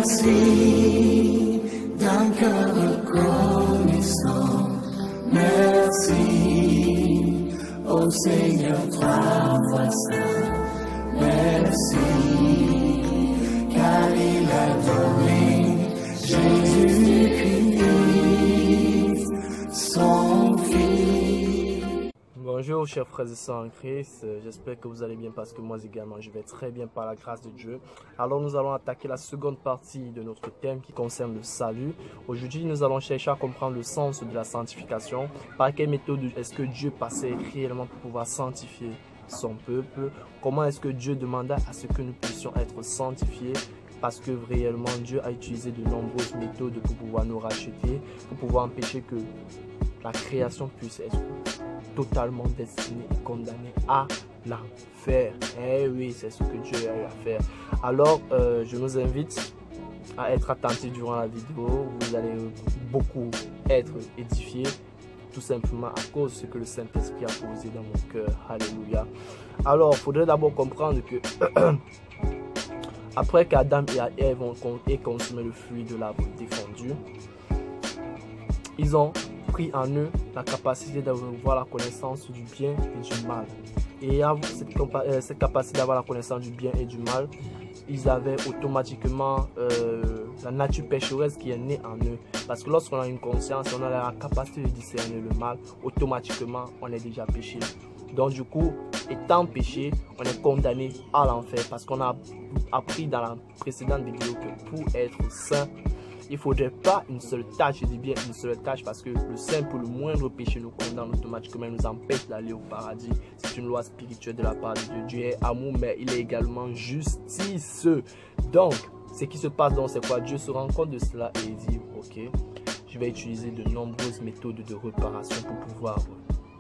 Merci d'un cœur reconnaissant. Merci, ô Seigneur, trois fois saint. Merci, car il a donné Jésus-Christ, son Fils. Bonjour chers frères et sœurs en Christ, j'espère que vous allez bien parce que moi également je vais très bien par la grâce de Dieu. Alors nous allons attaquer la seconde partie de notre thème qui concerne le salut. Aujourd'hui nous allons chercher à comprendre le sens de la sanctification. Par quelle méthode est-ce que Dieu passait réellement pour pouvoir sanctifier son peuple? Comment est-ce que Dieu demanda à ce que nous puissions être sanctifiés? Parce que réellement Dieu a utilisé de nombreuses méthodes pour pouvoir nous racheter, pour pouvoir empêcher que la création puisse être totalement destinée et condamnée à l'enfer. Eh oui, c'est ce que Dieu a eu à faire. Alors, je nous invite à être attentifs durant la vidéo. Vous allez beaucoup être édifiés, tout simplement à cause de ce que le Saint-Esprit a posé dans mon cœur. Alléluia. Alors, il faudrait d'abord comprendre que après qu'Adam et Ève aient consommé le fruit de l'arbre défendu, ils ont pris en eux la capacité d'avoir la connaissance du bien et du mal. Et cette capacité d'avoir la connaissance du bien et du mal, ils avaient automatiquement la nature pécheresse qui est née en eux. Parce que lorsqu'on a une conscience, on a la capacité de discerner le mal, automatiquement on est déjà péché. Donc du coup, étant péché, on est condamné à l'enfer. Parce qu'on a appris dans la précédente vidéo que pour être saint, il ne faudrait pas une seule tâche. Je dis bien une seule tâche parce que le simple, le moindre péché nous condamne automatiquement, nous empêche d'aller au paradis. C'est une loi spirituelle de la part de Dieu. Dieu est amour, mais il est également justice. Donc, ce qui se passe donc, c'est quoi? Dieu se rend compte de cela et il dit, ok, je vais utiliser de nombreuses méthodes de réparation pour pouvoir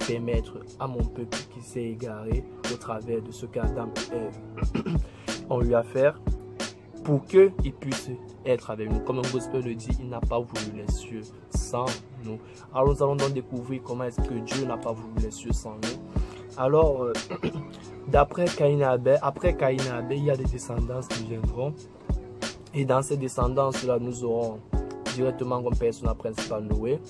permettre à mon peuple qui s'est égaré au travers de ce qu'Adam et Ève ont eu à faire, pour qu'il puisse être avec nous. Comme un gospel le dit, il n'a pas voulu les cieux sans nous. Alors nous allons donc découvrir comment est-ce que Dieu n'a pas voulu les cieux sans nous. Alors, d'après Caïn et Abel, après Caïn et Abel, il y a des descendances qui viendront. Et dans ces descendances-là, nous aurons directement comme personne principale Noé.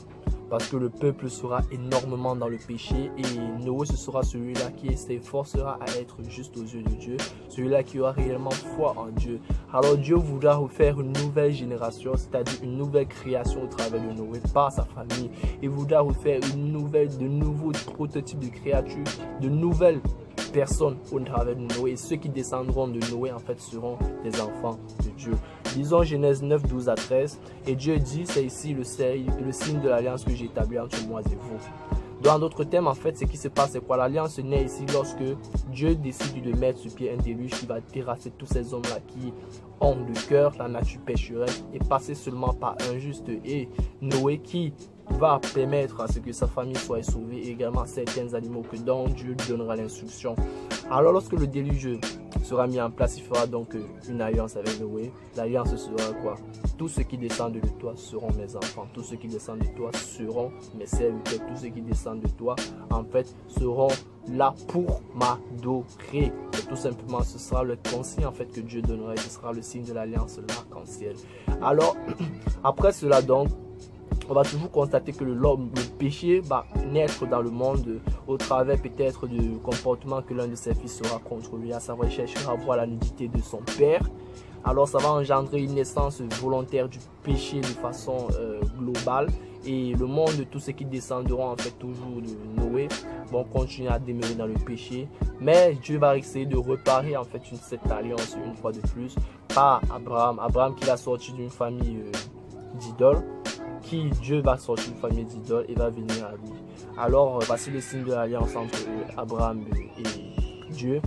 Parce que le peuple sera énormément dans le péché et Noé, ce sera celui-là qui s'efforcera à être juste aux yeux de Dieu, celui-là qui aura réellement foi en Dieu. Alors Dieu voudra refaire une nouvelle génération, c'est-à-dire une nouvelle création au travers de Noé par sa famille. Il voudra refaire de nouveaux prototypes de créatures, de nouvelles personnes au travers de Noé. Et ceux qui descendront de Noé en fait seront des enfants de Dieu. Disons Genèse 9, 12 à 13. Et Dieu dit, c'est ici le signe de l'alliance que j'ai établi entre moi et vous. Dans d'autres termes, en fait, ce qui se passe, c'est quoi? L'alliance naît ici lorsque Dieu décide de mettre sur pied un déluge qui va terrasser tous ces hommes-là qui ont le cœur, la nature pécheresse, et passer seulement par un juste. Et Noé qui va permettre à ce que sa famille soit sauvée, et également certains animaux que dont Dieu lui donnera l'instruction. Alors lorsque le déluge sera mis en place, il fera donc une alliance avec Noé. L'alliance sera quoi? Tous ceux qui descendent de toi seront mes enfants. Tous ceux qui descendent de toi seront mes serviteurs. Tous ceux qui descendent de toi, en fait, seront là pour m'adorer. Tout simplement, ce sera le consigne en fait que Dieu donnerait. Ce sera le signe de l'alliance, l'arc-en-ciel. Alors, après cela donc, on va toujours constater que le péché va naître dans le monde au travers peut-être du comportement que l'un de ses fils sera contre lui, à savoir il cherchera à voir la nudité de son père. Alors ça va engendrer une naissance volontaire du péché de façon globale. Et le monde, tous ceux qui descendront en fait toujours de Noé, vont continuer à demeurer dans le péché. Mais Dieu va essayer de réparer en fait cette alliance une fois de plus par Abraham. Abraham qui l'a sorti d'une famille d'idoles. Dieu va sortir une famille d'idoles et va venir à lui. Alors, voici le signe de l'alliance entre Abraham et Dieu.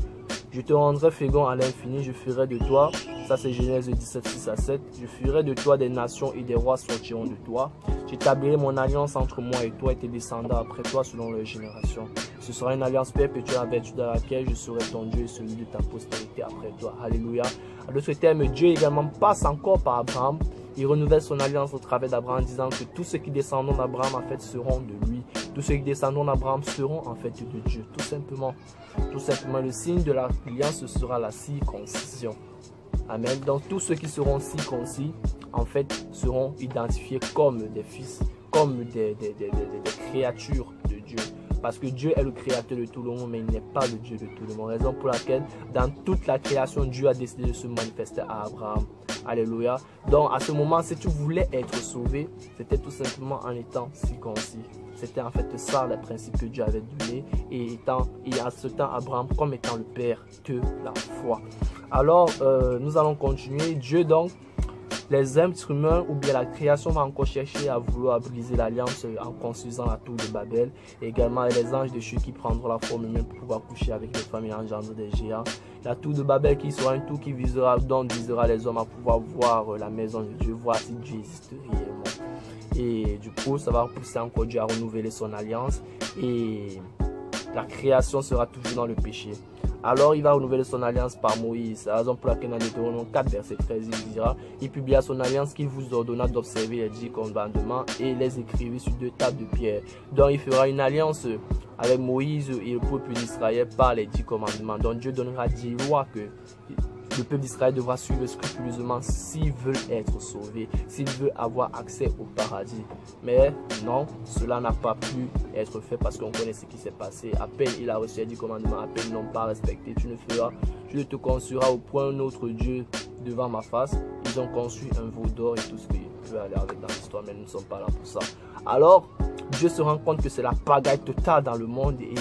Je te rendrai fécond à l'infini, je ferai de toi, ça c'est Genèse 17, 6 à 7, je ferai de toi des nations et des rois sortiront de toi. J'établirai mon alliance entre moi et toi et tes descendants après toi selon leur génération. Ce sera une alliance perpétuelle en vertu de laquelle je serai ton Dieu et celui de ta postérité après toi. Alléluia. En d'autres termes, Dieu également passe encore par Abraham. Il renouvelle son alliance au travers d'Abraham en disant que tous ceux qui descendront d'Abraham en fait seront de lui. Tous ceux qui descendront d'Abraham seront en fait de Dieu. Tout simplement, le signe de l'alliance sera la circoncision. Amen. Donc tous ceux qui seront circoncis, en fait, seront identifiés comme des fils, comme des créatures de Dieu. Parce que Dieu est le créateur de tout le monde, mais il n'est pas le Dieu de tout le monde. Raison pour laquelle, dans toute la création, Dieu a décidé de se manifester à Abraham. Alléluia. Donc, à ce moment, si tu voulais être sauvé, c'était tout simplement en étant circoncis. C'était en fait ça, le principe que Dieu avait donné. Et à ce temps, Abraham, comme étant le père de la foi. Alors, nous allons continuer. Dieu, donc, les êtres humains ou bien la création va encore chercher à vouloir briser l'alliance en construisant la tour de Babel. Et également les anges déchus qui prendront la forme humaine pour pouvoir coucher avec les femmes et engendrer des géants. La tour de Babel qui sera une tour qui visera les hommes à pouvoir voir la maison de Dieu, voir si Dieu existe réellement. Et du coup, ça va pousser encore Dieu à renouveler son alliance. Et la création sera toujours dans le péché. Alors il va renouveler son alliance par Moïse. C'est la raison pour laquelle dans Deutéronome 4, verset 13, il dira: il publia son alliance qu'il vous ordonna d'observer les 10 commandements et les écrivit sur 2 tables de pierre. Donc il fera une alliance avec Moïse et le peuple d'Israël par les 10 commandements. Donc Dieu donnera 10 lois que le peuple d'Israël devra suivre scrupuleusement s'il veut être sauvé, s'il veut avoir accès au paradis. Mais non, cela n'a pas pu être fait parce qu'on connaît ce qui s'est passé. À peine il a reçu les 10 commandements, à peine ils n'ont pas respecté. Tu ne te construiras au point un autre Dieu devant ma face. Ils ont conçu un veau d'or et tout ce qui peut aller avec dans l'histoire, mais nous ne sommes pas là pour ça. Alors, Dieu se rend compte que c'est la pagaille totale dans le monde et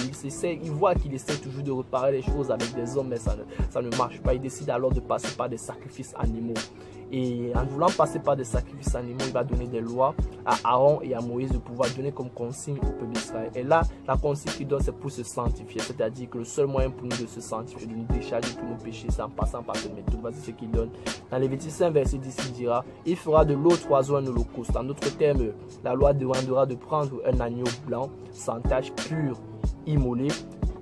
il voit qu'il essaie toujours de réparer les choses avec des hommes, mais ça ne marche pas. Il décide alors de passer par des sacrifices animaux. Et en voulant passer par des sacrifices animaux, il va donner des lois à Aaron et à Moïse de pouvoir donner comme consigne au peuple d'Israël. Et là, la consigne qu'il donne, c'est pour se sanctifier. C'est-à-dire que le seul moyen pour nous de se sanctifier, de nous décharger tous nos péchés, c'est en passant par cette méthode. Voici ce qu'il donne. Dans Lévitique 5, verset 10, il dira: il fera de l'autre oiseau un holocauste. En d'autres termes, la loi demandera de prendre un agneau blanc, sans tache, pur, immolé,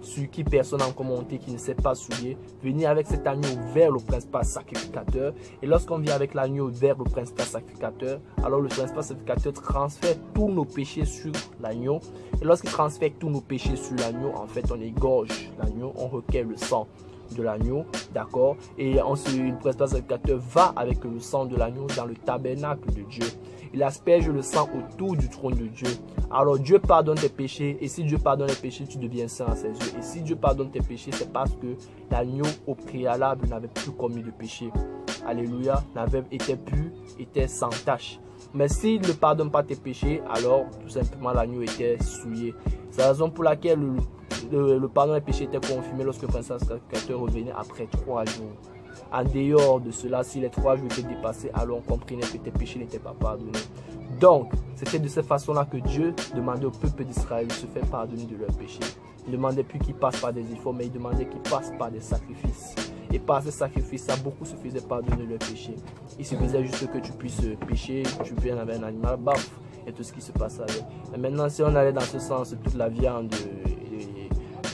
sur qui personne n'a commenté, qui ne s'est pas souillé, venir avec cet agneau vers le principal sacrificateur. Et lorsqu'on vient avec l'agneau vers le principal sacrificateur, alors le principal sacrificateur transfère tous nos péchés sur l'agneau. Et lorsqu'il transfère tous nos péchés sur l'agneau, en fait, on égorge l'agneau, on requiert le sang de l'agneau, d'accord, et ensuite le principal sacrificateur va avec le sang de l'agneau dans le tabernacle de Dieu. Il asperge le sang autour du trône de Dieu. Alors Dieu pardonne tes péchés, et si Dieu pardonne les péchés, tu deviens saint à ses yeux. Et si Dieu pardonne tes péchés, c'est parce que l'agneau au préalable n'avait plus commis de péché. Alléluia, était pur, était sans tache. Mais s'il ne pardonne pas tes péchés, alors tout simplement l'agneau était souillé. C'est la raison pour laquelle le pardon des péchés était confirmé lorsque le principal sacrificateur revenait après 3 jours. En dehors de cela, si les 3 jours étaient dépassés, alors on comprenait que tes péchés n'étaient pas pardonnés. Donc, c'était de cette façon-là que Dieu demandait au peuple d'Israël de se faire pardonner de leurs péchés. Il ne demandait plus qu'ils passent par des efforts, mais il demandait qu'ils passent par des sacrifices. Et par ces sacrifices-là, beaucoup se faisaient pardonner leurs péchés. Il suffisait juste que tu puisses pécher, que tu viennes avec un animal, baf, et tout ce qui se passe avec. Et maintenant, si on allait dans ce sens, toute la viande et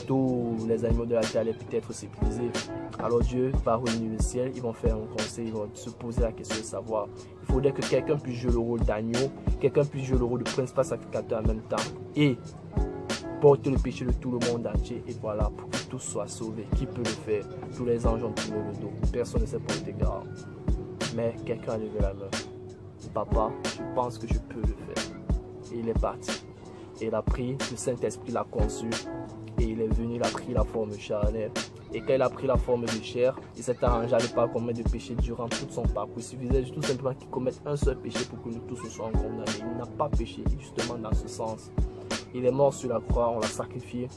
tous les animaux de la terre allaient peut-être s'épuiser. Alors Dieu va réunir le ciel, ils vont faire un conseil, ils vont se poser la question de savoir. Il faudrait que quelqu'un puisse jouer le rôle d'agneau, quelqu'un puisse jouer le rôle de principal sacrificateur en même temps. Et porter le péché de tout le monde entier. Et voilà, pour que tous soient sauvés. Qui peut le faire? Tous les anges ont tourné le dos. Personne ne sait porter garde. Mais quelqu'un a levé la main. Papa, je pense que je peux le faire. Et il est parti. Et il a pris, le Saint-Esprit l'a conçu. Et il est venu, il a pris la forme charnelle. Et quand il a pris la forme de chair, il s'est arrangé à ne pas commettre de péché durant tout son parcours. Il suffisait tout simplement qu'il commette un seul péché pour que nous tous soyons condamnés. Il n'a pas péché, justement dans ce sens. Il est mort sur la croix, on l'a sacrifié.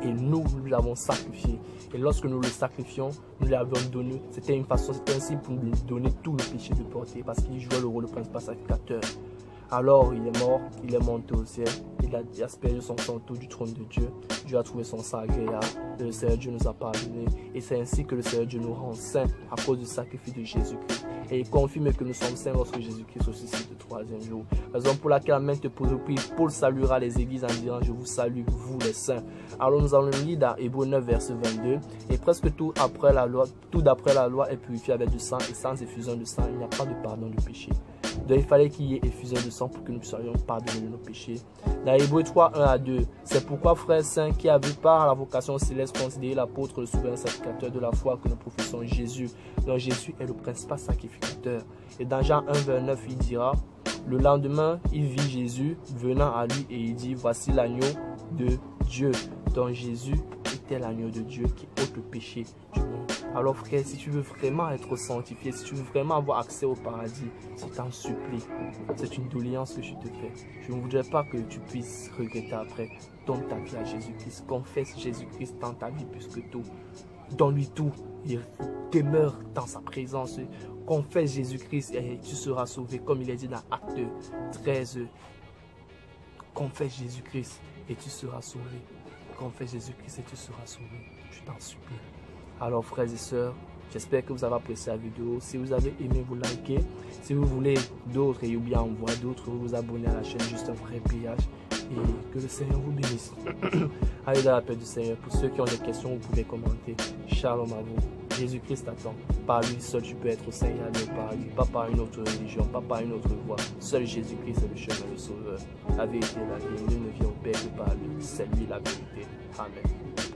Et nous l'avons sacrifié. Et lorsque nous le sacrifions, nous l'avons donné. C'était une façon, c'était ainsi pour nous donner tout le péché de porter. Parce qu'il jouait le rôle de principal sacrificateur. Alors il est mort, il est monté au ciel, il a aspergé son sang autour du trône de Dieu. Dieu a trouvé son sang agréable, et le Seigneur Dieu nous a pardonné. Et c'est ainsi que le Seigneur Dieu nous rend saints à cause du sacrifice de Jésus-Christ. Et il confirme que nous sommes saints lorsque Jésus-Christ ressuscite le 3e jour. Raison pour laquelle, à maintes reprises, Paul saluera les églises en disant: je vous salue, vous les saints. Alors nous allons lire dans Hébreux 9, verset 22. Et presque tout d'après la loi est purifié avec du sang, et sans effusion de sang, il n'y a pas de pardon du péché. Donc il fallait qu'il y ait effusion de sang pour que nous soyons pardonnés de nos péchés. Dans Hébreux 3, 1 à 2, c'est pourquoi, frères saints, qui avez part à la vocation céleste, considérez l'apôtre, le souverain sacrificateur de la foi que nous professons Jésus. Donc Jésus est le principal sacrificateur. Et dans Jean 1, vers 9, il dira, le lendemain, il vit Jésus venant à lui et il dit, voici l'agneau de Dieu. Donc Jésus était l'agneau de Dieu qui ôte le péché du monde. Alors frère, si tu veux vraiment être sanctifié, si tu veux vraiment avoir accès au paradis, je t'en supplie, c'est une doléance que je te fais. Je ne voudrais pas que tu puisses regretter après. Donne ta vie à Jésus-Christ, confesse Jésus-Christ dans ta vie plus que tout. Donne-lui tout, il demeure dans sa présence. Confesse Jésus-Christ et tu seras sauvé, comme il est dit dans Acte 13. Confesse Jésus-Christ et tu seras sauvé. Confesse Jésus-Christ et tu seras sauvé. Je t'en supplie. Alors frères et sœurs, j'espère que vous avez apprécié la vidéo. Si vous avez aimé, vous likez. Si vous voulez d'autres et ou bien en voir d'autres, vous vous abonnez à la chaîne Juste un Frère PH. Et que le Seigneur vous bénisse. Allez dans la paix du Seigneur. Pour ceux qui ont des questions, vous pouvez commenter. Shalom à vous. Jésus-Christ t'attend. Par lui seul tu peux être au Seigneur et au paradis. Pas par une autre religion, pas par une autre voie. Seul Jésus-Christ est le chemin, le sauveur. La vérité, la vie. Nul ne vient au Père que par lui. C'est lui la vérité. Amen.